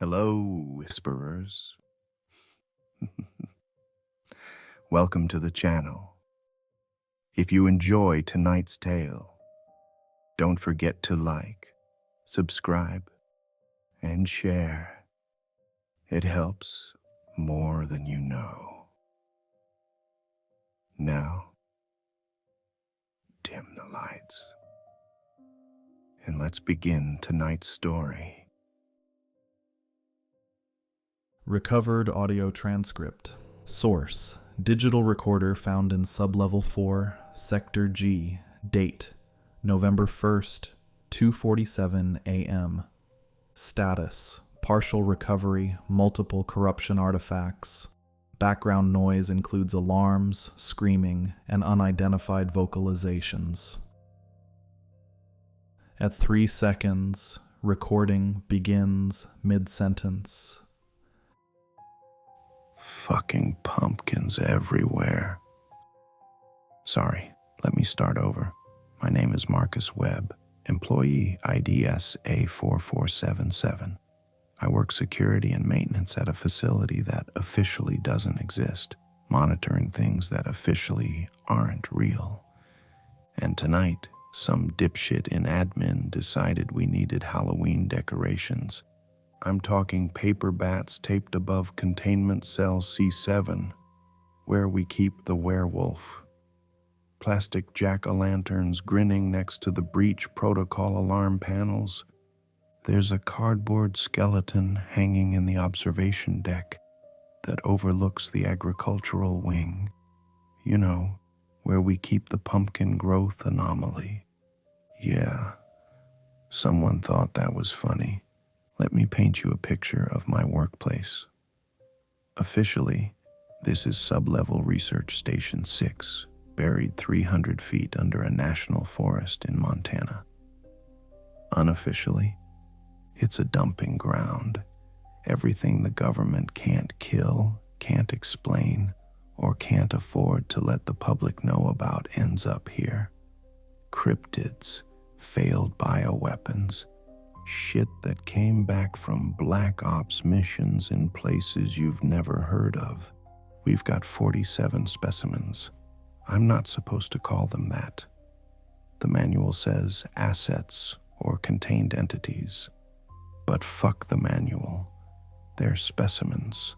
Hello, whisperers. Welcome to the channel. If you enjoy tonight's tale, don't forget to like, subscribe, and share. It helps more than you know. Now, dim the lights, and let's begin tonight's story. Recovered audio transcript. Source: digital recorder found in Sublevel 4, Sector G. Date: November 1st, 2:47 a.m. Status: partial recovery, multiple corruption artifacts. Background noise includes alarms, screaming, and unidentified vocalizations. At 3 seconds, recording begins mid-sentence. Fucking pumpkins everywhere. Sorry, let me start over. My name is Marcus Webb, employee IDS A4477. I work security and maintenance at a facility that officially doesn't exist, monitoring things that officially aren't real. And tonight, some dipshit in admin decided we needed Halloween decorations. I'm talking paper bats taped above containment cell C7, where we keep the werewolf. Plastic jack-o'-lanterns grinning next to the breach protocol alarm panels. There's a cardboard skeleton hanging in the observation deck that overlooks the agricultural wing. You know, where we keep the pumpkin growth anomaly. Yeah, someone thought that was funny. Let me paint you a picture of my workplace. Officially, this is Sublevel Research Station 6, buried 300 feet under a national forest in Montana. Unofficially, it's a dumping ground. Everything the government can't kill, can't explain, or can't afford to let the public know about ends up here. Cryptids, failed bioweapons, shit that came back from Black Ops missions in places you've never heard of. We've got 47 specimens. I'm not supposed to call them that. The manual says assets or contained entities. But fuck the manual. They're specimens,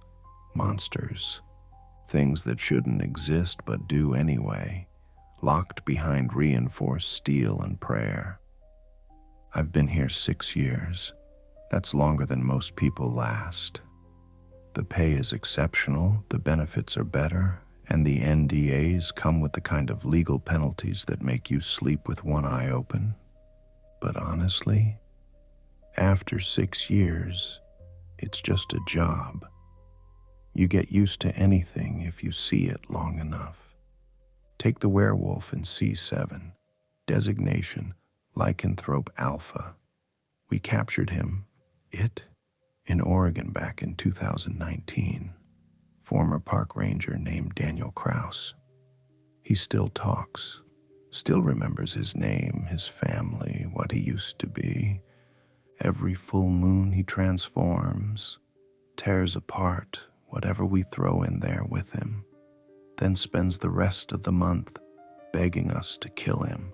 monsters, things that shouldn't exist but do anyway, locked behind reinforced steel and prayer. I've been here 6 years. That's longer than most people last. The pay is exceptional, the benefits are better, and the NDAs come with the kind of legal penalties that make you sleep with one eye open. But honestly, after 6 years, it's just a job. You get used to anything if you see it long enough. Take the werewolf in C7, designation Lycanthrope Alpha. We captured him, in Oregon back in 2019. Former park ranger named Daniel Kraus. He still talks, still remembers his name, his family, what he used to be. Every full moon he transforms, tears apart whatever we throw in there with him, then spends the rest of the month begging us to kill him.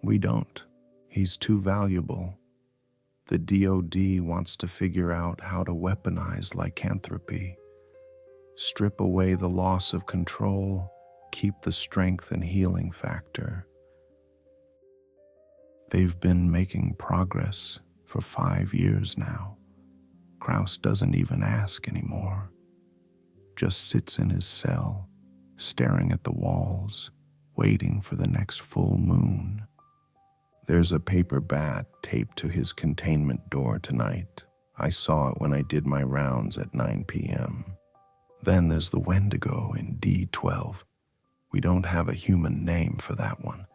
We don't. He's too valuable. The DoD wants to figure out how to weaponize lycanthropy, strip away the loss of control, keep the strength and healing factor. They've been making progress for 5 years now. Kraus doesn't even ask anymore. Just sits in his cell, staring at the walls, waiting for the next full moon. There's a paper bat taped to his containment door tonight. I saw it when I did my rounds at 9 p.m. Then there's the wendigo in D12. We don't have a human name for that one.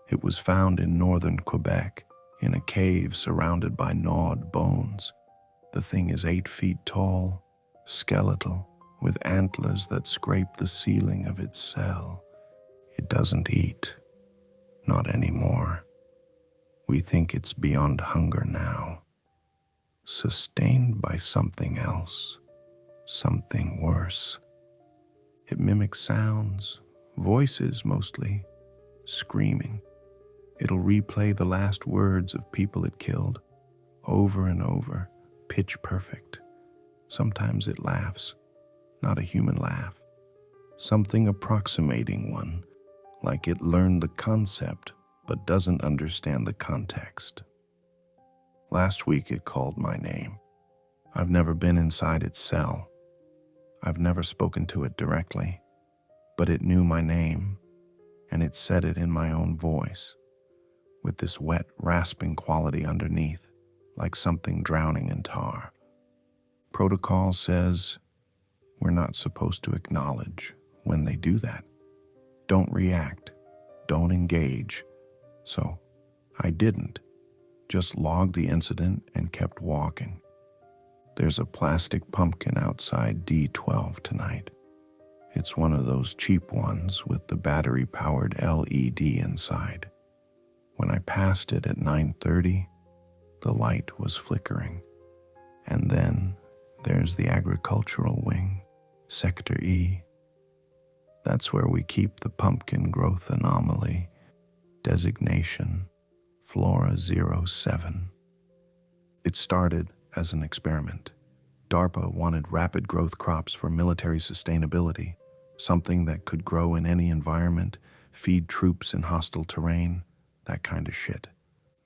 It was found in northern Quebec, in a cave surrounded by gnawed bones. The thing is 8 feet tall, skeletal, with antlers that scrape the ceiling of its cell. It doesn't eat. Not anymore. We think it's beyond hunger now. sustained by something else, something worse. It mimics sounds, voices mostly, screaming. It'll replay the last words of people it killed, over and over, pitch perfect. Sometimes it laughs, not a human laugh, something approximating one, like it learned the concept but doesn't understand the context. Last week it called my name. I've never been inside its cell. I've never spoken to it directly, but it knew my name, and it said it in my own voice, with this wet, rasping quality underneath, like something drowning in tar. Protocol says we're not supposed to acknowledge when they do that. Don't react, don't engage. So I didn't, just logged the incident and kept walking. There's a plastic pumpkin outside D12 tonight. It's one of those cheap ones with the battery-powered LED inside. When I passed it at 9:30, the light was flickering. And then there's the agricultural wing, Sector E. That's where we keep the pumpkin growth anomaly, designation Flora 07. It started as an experiment. DARPA wanted rapid growth crops for military sustainability, something that could grow in any environment, feed troops in hostile terrain, that kind of shit.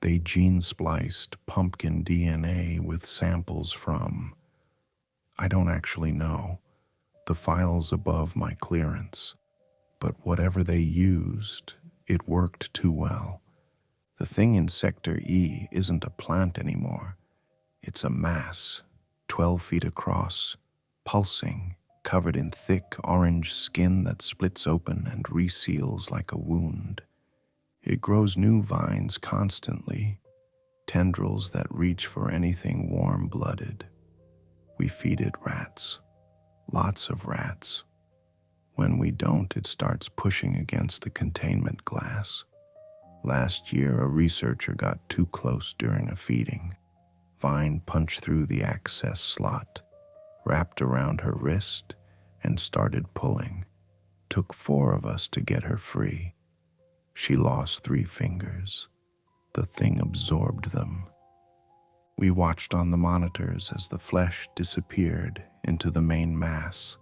They gene-spliced pumpkin DNA with samples from, I don't actually know, the files above my clearance. But whatever they used, it worked too well. The thing in Sector E isn't a plant anymore. It's a mass, 12 feet across, pulsing, covered in thick orange skin that splits open and reseals like a wound. It grows new vines constantly, tendrils that reach for anything warm-blooded. We feed it rats, lots of rats. When we don't, it starts pushing against the containment glass. Last year, a researcher got too close during a feeding. Vine punched through the access slot, wrapped around her wrist, and started pulling. Took 4 of us to get her free. She lost 3 fingers. The thing absorbed them. We watched on the monitors as the flesh disappeared into the main mass,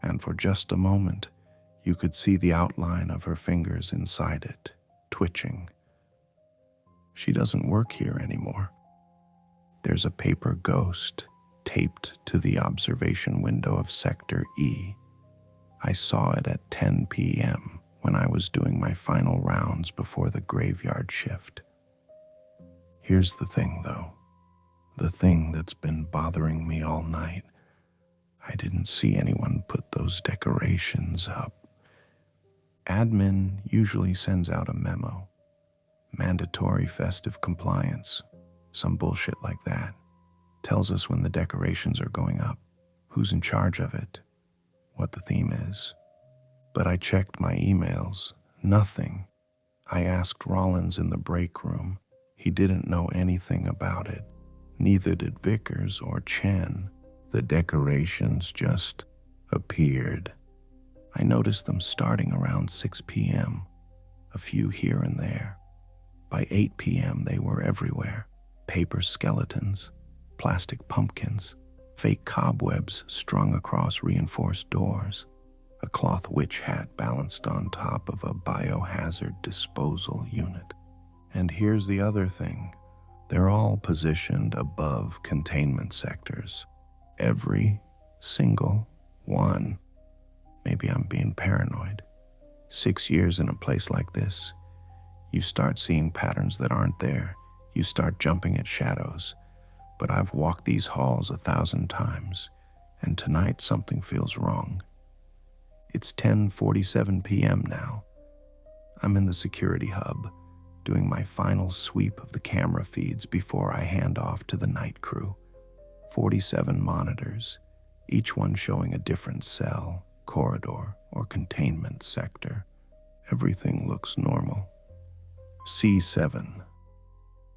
and for just a moment, you could see the outline of her fingers inside it, twitching. She doesn't work here anymore. There's a paper ghost taped to the observation window of Sector E. I saw it at 10 p.m. when I was doing my final rounds before the graveyard shift. Here's the thing, though. The thing that's been bothering me all night. I didn't see anyone put those decorations up. Admin usually sends out a memo. Mandatory festive compliance. Some bullshit like that. Tells us when the decorations are going up, who's in charge of it, what the theme is. But I checked my emails. Nothing. I asked Rollins in the break room. He didn't know anything about it. Neither did Vickers or Chen. The decorations just appeared. I noticed them starting around 6 p.m., a few here and there. By 8 p.m., they were everywhere. Paper skeletons, plastic pumpkins, fake cobwebs strung across reinforced doors, a cloth witch hat balanced on top of a biohazard disposal unit. And here's the other thing. They're all positioned above containment sectors. Every single one. Maybe I'm being paranoid. 6 years in a place like this, you start seeing patterns that aren't there. You start jumping at shadows. But I've walked these halls 1,000 times, and tonight something feels wrong. It's 10:47 p.m. now. I'm in the security hub, doing my final sweep of the camera feeds before I hand off to the night crew. 47 monitors, each one showing a different cell, corridor, or containment sector. Everything looks normal. C7.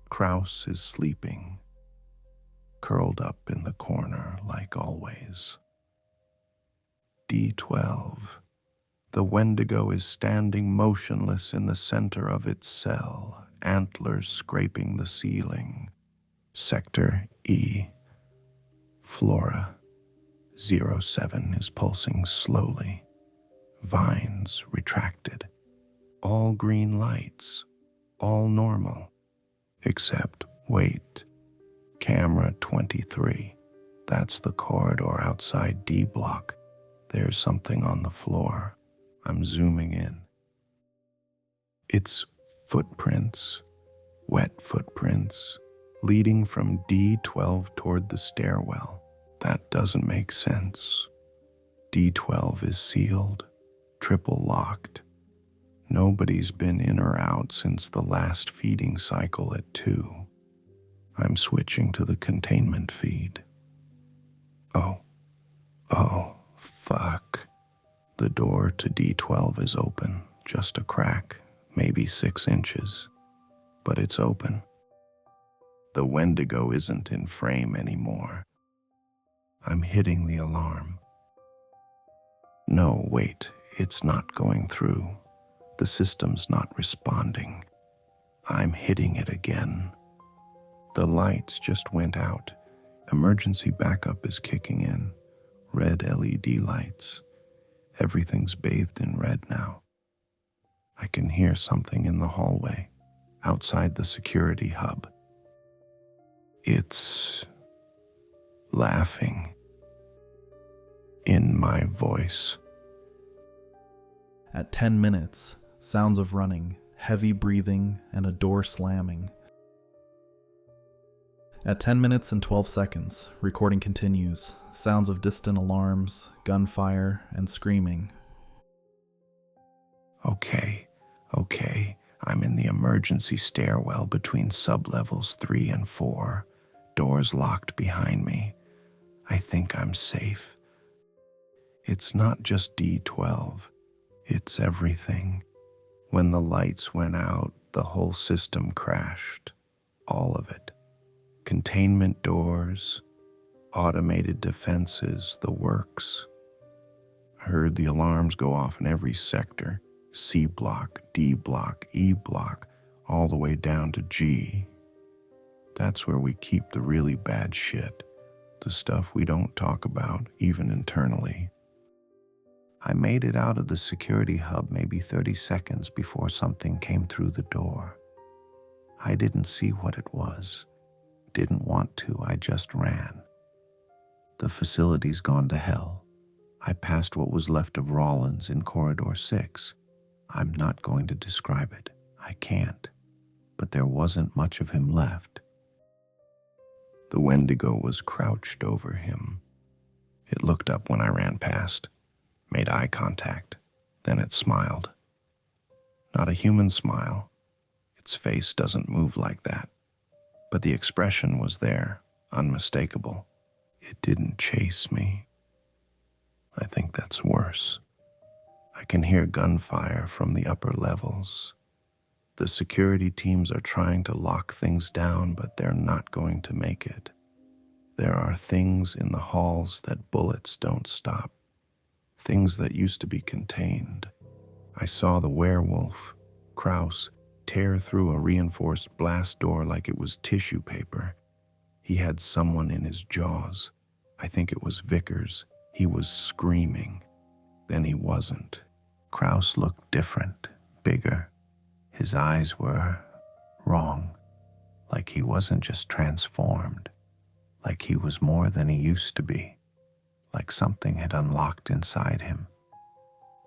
Kraus is sleeping. curled up in the corner like always. D12. The wendigo is standing motionless in the center of its cell, antlers scraping the ceiling. Sector E. Flora 07 is pulsing slowly. Vines retracted. All green lights. All normal. Except, wait. Camera 23. That's the corridor outside D block. There's something on the floor. I'm zooming in. It's footprints. Wet footprints. Leading from D12 toward the stairwell. That doesn't make sense. D12 is sealed. Triple locked. Nobody's been in or out since the last feeding cycle at 2. I'm switching to the containment feed. Oh, fuck. The door to D12 is open, just a crack, maybe 6 inches. But it's open. The wendigo isn't in frame anymore. I'm hitting the alarm. No, wait, it's not going through. The system's not responding. I'm hitting it again. The lights just went out. Emergency backup is kicking in. Red LED lights. Everything's bathed in red now. I can hear something in the hallway, outside the security hub. It's laughing in my voice. At 10 minutes, sounds of running, heavy breathing, and a door slamming. At 10 minutes and 12 seconds, recording continues. Sounds of distant alarms, gunfire, and screaming. Okay. I'm in the emergency stairwell between sublevels 3 and 4. Doors locked behind me. I think I'm safe. It's not just D12. It's everything. When the lights went out, the whole system crashed. All of it. Containment doors, automated defenses, the works. I heard the alarms go off in every sector. C block, D block, E block, all the way down to G. That's where we keep the really bad shit. The stuff we don't talk about, even internally. I made it out of the security hub maybe 30 seconds before something came through the door. I didn't see what it was. Didn't want to, I just ran. The facility's gone to hell. I passed what was left of Rollins in Corridor 6. I'm not going to describe it. I can't. But there wasn't much of him left. The wendigo was crouched over him. It looked up when I ran past, made eye contact, then it smiled. Not a human smile. Its face doesn't move like that. But the expression was there, unmistakable. It didn't chase me. I think that's worse. I can hear gunfire from the upper levels. The security teams are trying to lock things down, but they're not going to make it. There are things in the halls that bullets don't stop. Things that used to be contained. I saw the werewolf, Kraus, tear through a reinforced blast door like it was tissue paper. He had someone in his jaws. I think it was Vickers. He was screaming. Then he wasn't. Kraus looked different, bigger. His eyes were wrong, like he wasn't just transformed, like he was more than he used to be, like something had unlocked inside him.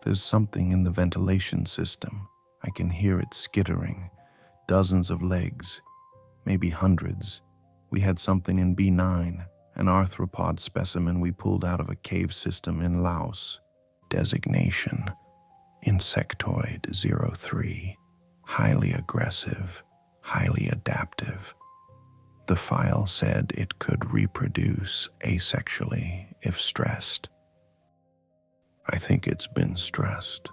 There's something in the ventilation system. I can hear it skittering. Dozens of legs, maybe hundreds. We had something in B9, an arthropod specimen we pulled out of a cave system in Laos. Designation, Insectoid 03. Highly aggressive, highly adaptive. The file said it could reproduce asexually if stressed. I think it's been stressed.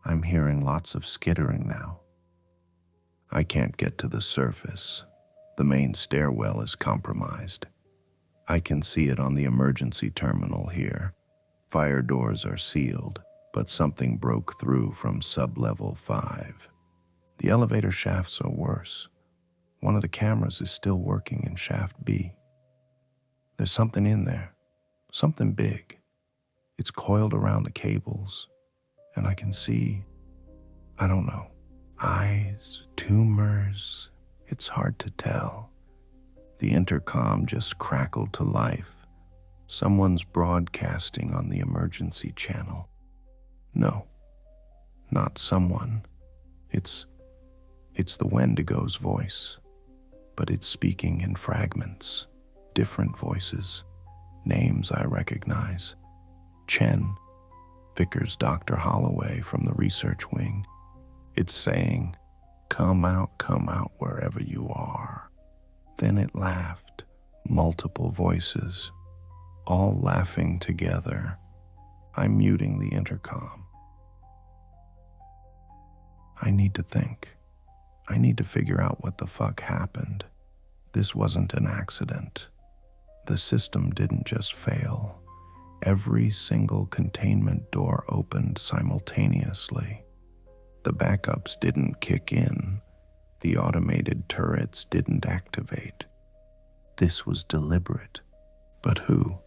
I'm hearing lots of skittering now. I can't get to the surface. The main stairwell is compromised. I can see it on the emergency terminal here. Fire doors are sealed, but something broke through from sub-level 5. The elevator shafts are worse. One of the cameras is still working in shaft B. There's something in there, something big. It's coiled around the cables, and I can see, I don't know, eyes, tumors. It's hard to tell. The intercom just crackled to life. Someone's broadcasting on the emergency channel. No, not someone. It's the Wendigo's voice, but it's speaking in fragments, different voices, names I recognize. Chen, Vickers Dr. Holloway from the research wing. It's saying, come out wherever you are. Then it laughed, multiple voices, all laughing together. I'm muting the intercom. I need to think. I need to figure out what the fuck happened. This wasn't an accident. The system didn't just fail. Every single containment door opened simultaneously. The backups didn't kick in. The automated turrets didn't activate. This was deliberate. But who?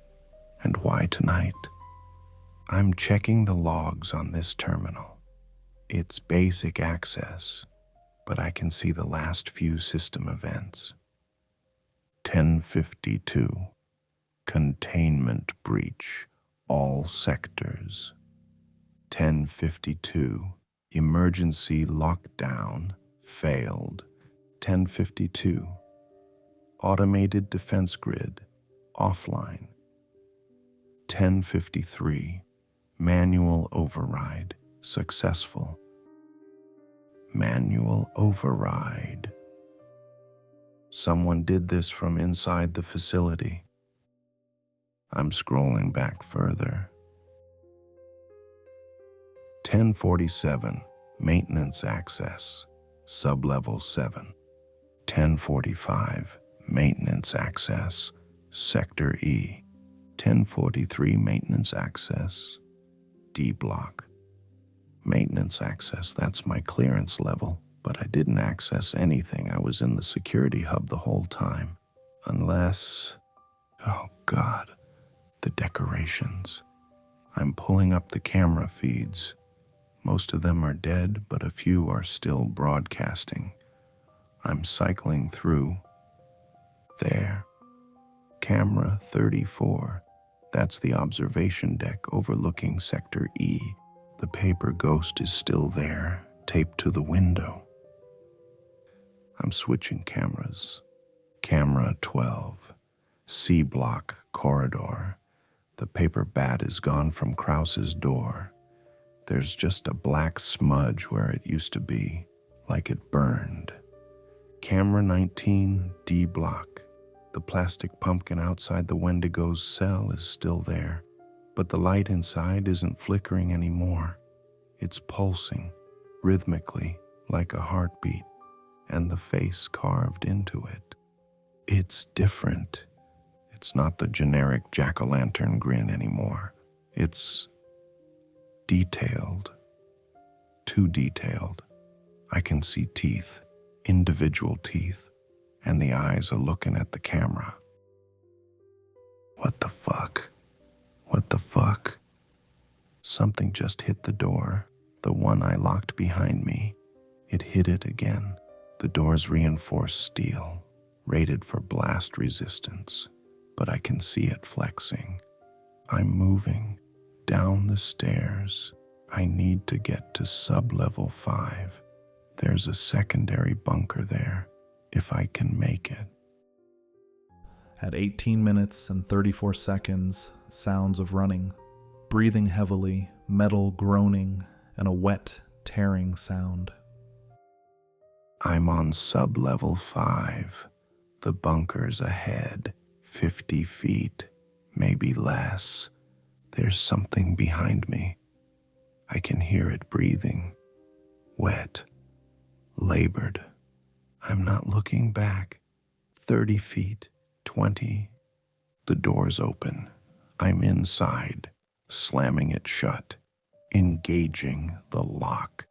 And why tonight? I'm checking the logs on this terminal. It's basic access, but I can see the last few system events. 1052. Containment breach. All sectors. 1052. Emergency lockdown. Failed. 1052. Automated defense grid. Offline. 1053. Manual override. Successful. Manual override. Someone did this from inside the facility. I'm scrolling back further. 1047. Maintenance access. Sublevel 7. 1045. Maintenance access. Sector E. 1043. Maintenance access. D block. Maintenance access, that's my clearance level, but I didn't access anything. I was in the security hub the whole time. Unless, oh God, the decorations. I'm pulling up the camera feeds. Most of them are dead, but a few are still broadcasting. I'm cycling through. There. Camera 34. That's the observation deck overlooking Sector E. The paper ghost is still there, taped to the window. I'm switching cameras. Camera 12. C block corridor. The paper bat is gone from Krause's door. There's just a black smudge where it used to be, like it burned. Camera 19, D block. The plastic pumpkin outside the Wendigo's cell is still there, but the light inside isn't flickering anymore. It's pulsing, rhythmically, like a heartbeat, and the face carved into it. It's different. It's not the generic jack-o'-lantern grin anymore. It's detailed. Too detailed. I can see teeth, individual teeth, and the eyes are looking at the camera. What the fuck? What the fuck? Something just hit the door, the one I locked behind me. It hit it again. The door's reinforced steel, rated for blast resistance, but I can see it flexing. I'm moving down the stairs. I need to get to sub-level 5. There's a secondary bunker there, if I can make it. At 18 minutes and 34 seconds, sounds of running, breathing heavily, metal groaning, and a wet, tearing sound. I'm on sub-level 5. The bunker's ahead, 50 feet, maybe less. There's something behind me. I can hear it breathing. Wet. Labored. I'm not looking back. 30 feet, 20. The door's open. I'm inside, slamming it shut, engaging the lock.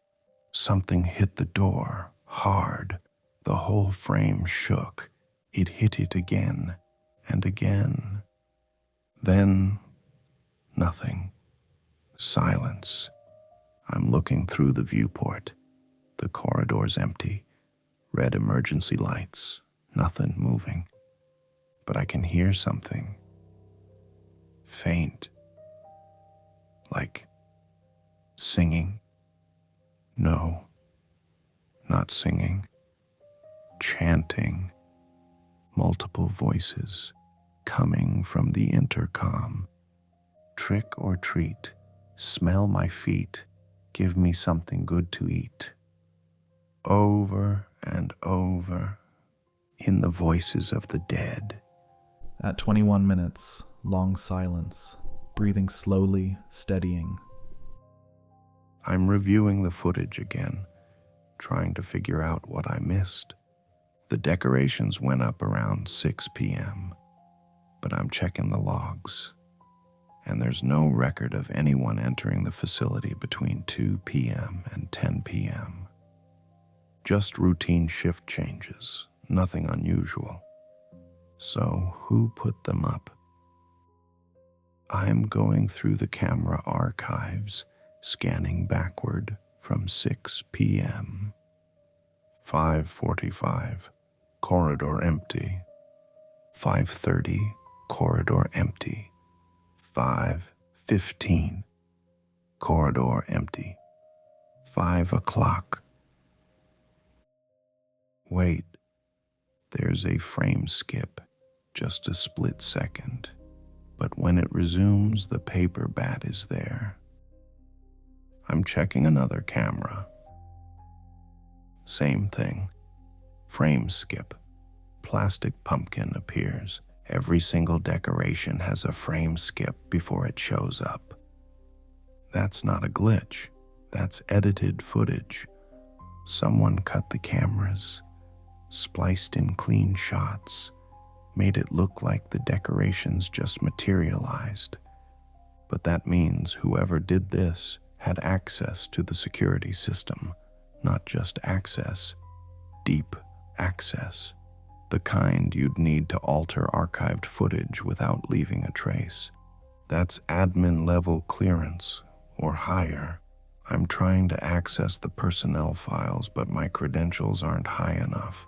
Something hit the door, hard. The whole frame shook. It hit it again and again. Then, nothing. Silence. I'm looking through the viewport. The corridor's empty. Red emergency lights. Nothing moving. But I can hear something. Faint. Like singing. No, not singing. Chanting. Multiple voices coming from the intercom. Trick or treat. Smell my feet. Give me something good to eat. Over and over, in the voices of the dead. At 21 minutes, long silence, breathing slowly, steadying. I'm reviewing the footage again, trying to figure out what I missed. The decorations went up around 6 p.m., but I'm checking the logs, and there's no record of anyone entering the facility between 2 p.m. and 10 p.m. Just routine shift changes, nothing unusual. So who put them up? I'm going through the camera archives, scanning backward from 6 p.m. 5:45, corridor empty. 5:30, corridor empty. 5:15, corridor empty. 5 o'clock. Wait, there's a frame skip, just a split second. But when it resumes, the paper bat is there. I'm checking another camera. Same thing. Frame skip. Plastic pumpkin appears. Every single decoration has a frame skip before it shows up. That's not a glitch. That's edited footage. Someone cut the cameras, spliced in clean shots, made it look like the decorations just materialized. But that means whoever did this had access to the security system, not just access, deep access. The kind you'd need to alter archived footage without leaving a trace. That's admin level clearance, or higher. I'm trying to access the personnel files, but my credentials aren't high enough.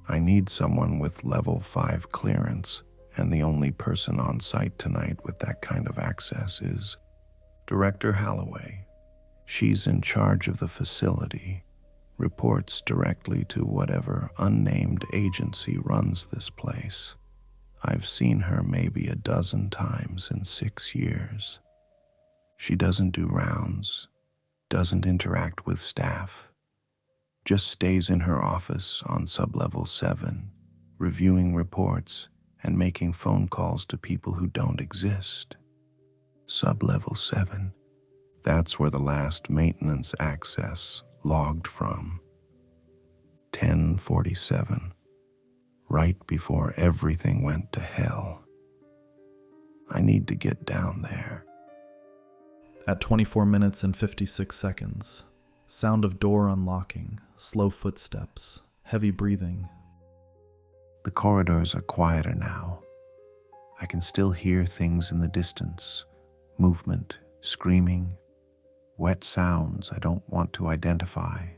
I need someone with level 5 clearance, and the only person on site tonight with that kind of access is Director Holloway. She's in charge of the facility, reports directly to whatever unnamed agency runs this place. I've seen her maybe a dozen times in 6 years. She doesn't do rounds, doesn't interact with staff, just stays in her office on sublevel 7, reviewing reports and making phone calls to people who don't exist. Sublevel 7, that's where the last maintenance access logged from. 10:47, right before everything went to hell. I need to get down there. At 24 minutes and 56 seconds, sound of door unlocking, slow footsteps, heavy breathing. The corridors are quieter now. I can still hear things in the distance, movement, screaming, wet sounds I don't want to identify,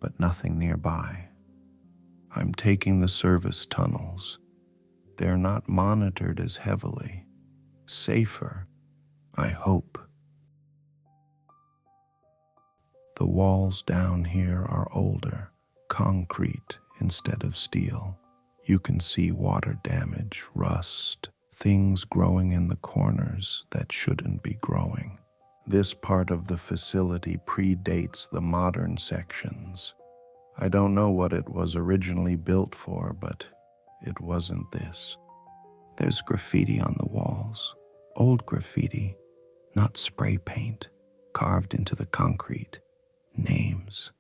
but nothing nearby. I'm taking the service tunnels. They're not monitored as heavily. Safer, I hope. The walls down here are older, concrete instead of steel. You can see water damage, rust, things growing in the corners that shouldn't be growing. This part of the facility predates the modern sections. I don't know what it was originally built for, but it wasn't this. There's graffiti on the walls. Old graffiti, not spray paint, carved into the concrete. Names,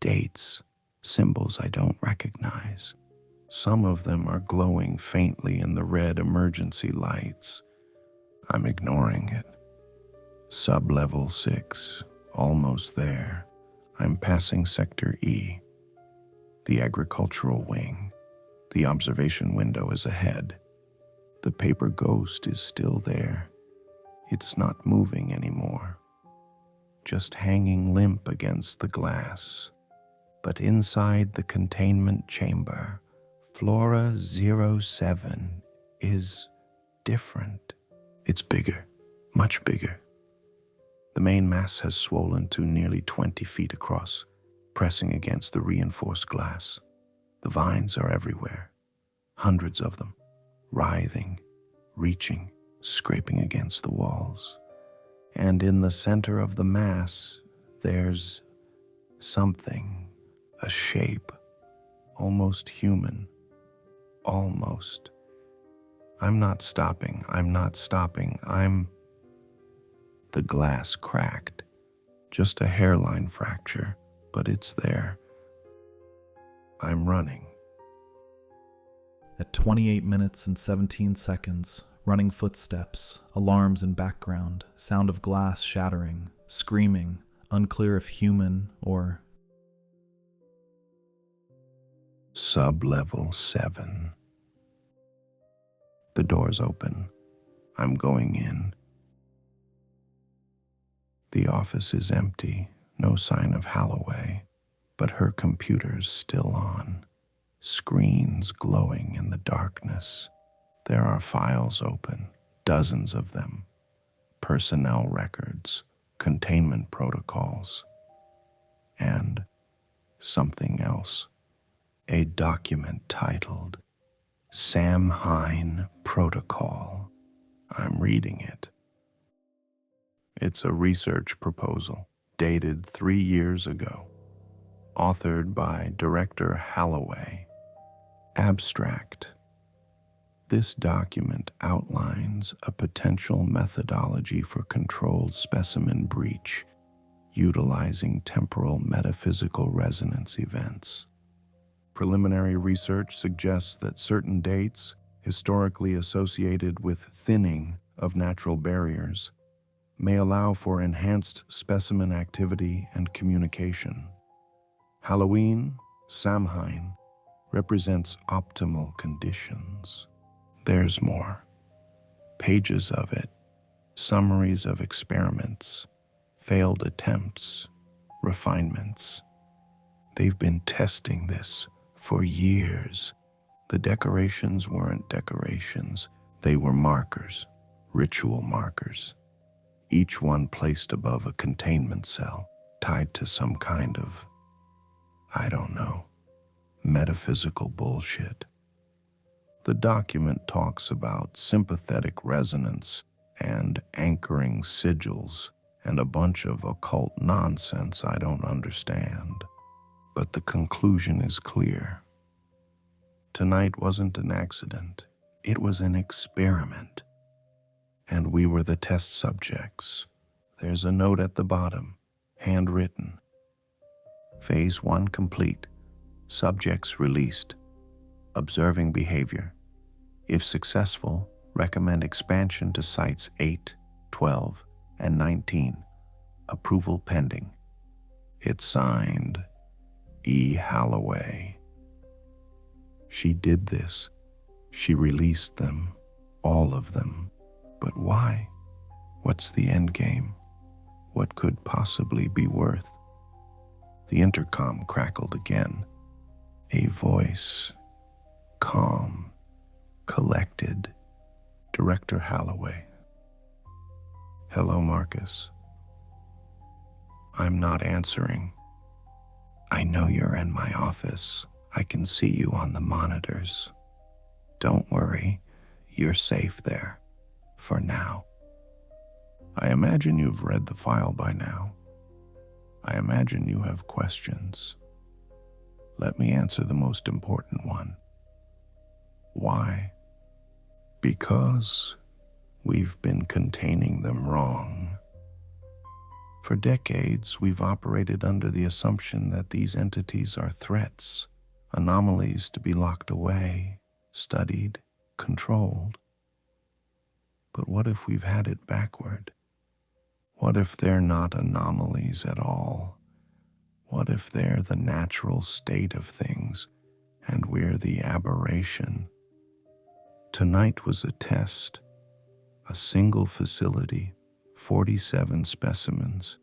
dates, symbols I don't recognize. Some of them are glowing faintly in the red emergency lights. I'm ignoring it. Sub-level 6, almost there. I'm passing Sector E, the agricultural wing. The observation window is ahead. The paper ghost is still there. It's not moving anymore, just hanging limp against the glass. But inside the containment chamber, Flora 07 is different. It's bigger, much bigger. The main mass has swollen to nearly 20 feet across, pressing against the reinforced glass. The vines are everywhere, hundreds of them, writhing, reaching, scraping against the walls. And in the center of the mass, there's something, a shape, almost human, almost. I'm not stopping. The glass cracked, just a hairline fracture, but it's there. I'm running. At 28 minutes and 17 seconds, running footsteps, alarms in background, sound of glass shattering, screaming, unclear if human or... Sub-level 7. The door's open. I'm going in. The office is empty, no sign of Holloway, but her computer's still on. Screens glowing in the darkness. There are files open, dozens of them. Personnel records, containment protocols, and something else. A document titled Samhain Protocol. I'm reading it. It's a research proposal dated 3 years ago, authored by Director Holloway. Abstract. This document outlines a potential methodology for controlled specimen breach, utilizing temporal metaphysical resonance events. Preliminary research suggests that certain dates, historically associated with thinning of natural barriers, may allow for enhanced specimen activity and communication. Halloween, Samhain, represents optimal conditions. There's more. Pages of it, summaries of experiments, failed attempts, refinements. They've been testing this for years. The decorations weren't decorations. They were markers, ritual markers. Each one placed above a containment cell, tied to some kind of, I don't know, metaphysical bullshit. The document talks about sympathetic resonance and anchoring sigils and a bunch of occult nonsense I don't understand. But the conclusion is clear. Tonight wasn't an accident. It was an experiment. And we were the test subjects. There's a note at the bottom, handwritten. Phase 1 complete. Subjects released. Observing behavior. If successful, recommend expansion to sites 8, 12, and 19. Approval pending. It's signed E. Holloway. She did this. She released them, all of them. But why? What's the end game? What could possibly be worth? The intercom crackled again. A voice, calm, collected. Director Holloway. Hello, Marcus. I'm not answering. I know you're in my office. I can see you on the monitors. Don't worry, you're safe there. For now. I imagine you've read the file by now. I imagine you have questions. Let me answer the most important one. Why? Because we've been containing them wrong. For decades, we've operated under the assumption that these entities are threats, anomalies to be locked away, studied, controlled. But what if we've had it backward? What if they're not anomalies at all? What if they're the natural state of things and we're the aberration? Tonight was a test, a single facility, 47 specimens,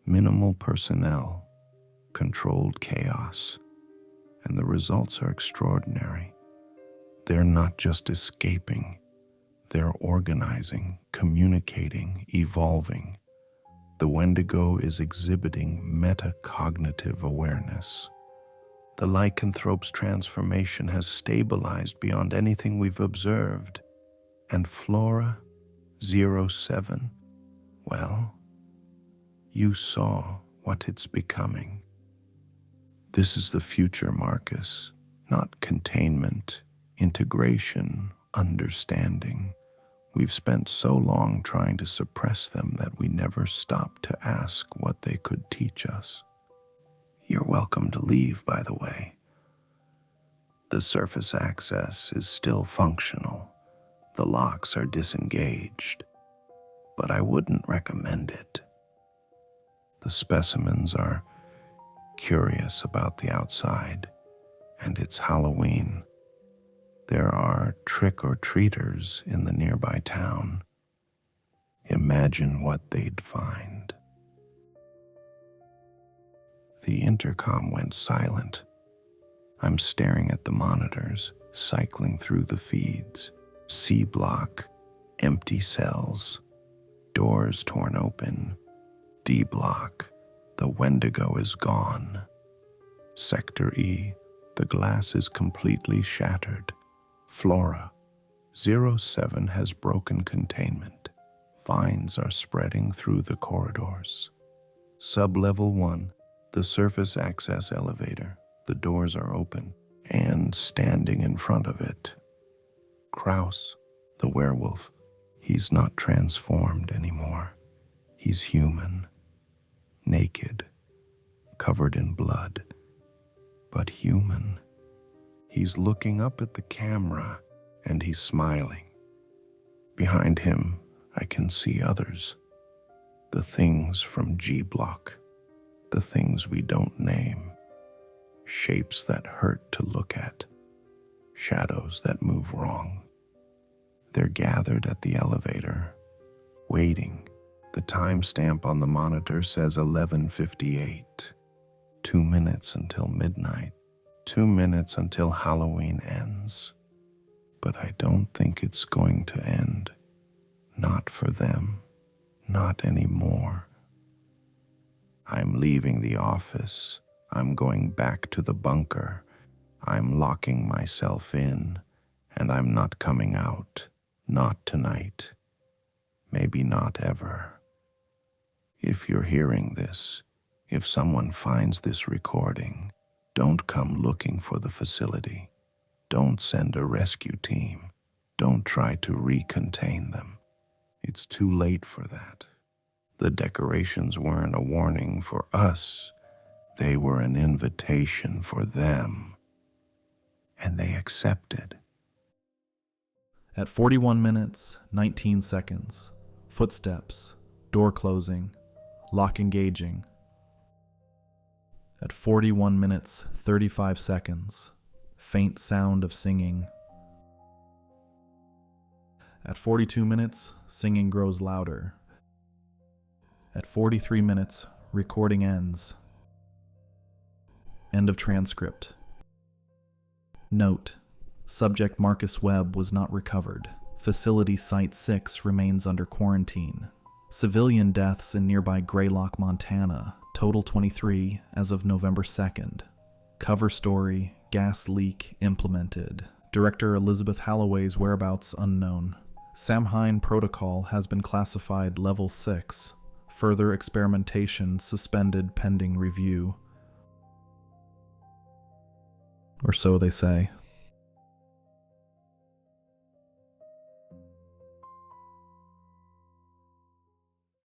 minimal personnel, controlled chaos, and the results are extraordinary. They're not just escaping, they're organizing, communicating, evolving. The wendigo is exhibiting metacognitive awareness. The lycanthrope's transformation has stabilized beyond anything we've observed. And Flora 07, well, you saw what it's becoming. This is the future, Marcus, not containment, integration, understanding. We've spent so long trying to suppress them that we never stopped to ask what they could teach us. You're welcome to leave, by the way. The surface access is still functional. The locks are disengaged, but I wouldn't recommend it. The specimens are curious about the outside, and it's Halloween. There are trick-or-treaters in the nearby town. Imagine what they'd find. The intercom went silent. I'm staring at the monitors, cycling through the feeds. C block, empty cells, doors torn open. D block, the wendigo is gone. Sector E, the glass is completely shattered. Flora 07 has broken containment. Vines are spreading through the corridors. Sublevel 1, the surface access elevator. The doors are open, and standing in front of it, Kraus, the werewolf. He's not transformed anymore. He's human, naked, covered in blood, but human. He's looking up at the camera, and he's smiling. Behind him, I can see others. The things from G block, the things we don't name. Shapes that hurt to look at, shadows that move wrong. They're gathered at the elevator, waiting. The timestamp on the monitor says 11:58. 2 minutes until midnight. 2 minutes until Halloween ends. But I don't think it's going to end. Not for them. Not anymore. I'm leaving the office. I'm going back to the bunker. I'm locking myself in, and I'm not coming out. Not tonight. Maybe not ever. If you're hearing this, if someone finds this recording, don't come looking for the facility. Don't send a rescue team. Don't try to recontain them. It's too late for that. The decorations weren't a warning for us. They were an invitation for them. And they accepted. At 41 minutes, 19 seconds, footsteps, door closing, lock engaging. At 41 minutes, 35 seconds, faint sound of singing. At 42 minutes, singing grows louder. At 43 minutes, recording ends. End of transcript. Note: subject Marcus Webb was not recovered. Facility Site 6 remains under quarantine. Civilian deaths in nearby Greylock, Montana. Total 23 as of November 2nd. Cover story: gas leak implemented. Director Elizabeth Halloway's whereabouts unknown. Samhain protocol has been classified Level 6. Further experimentation suspended pending review. Or so they say.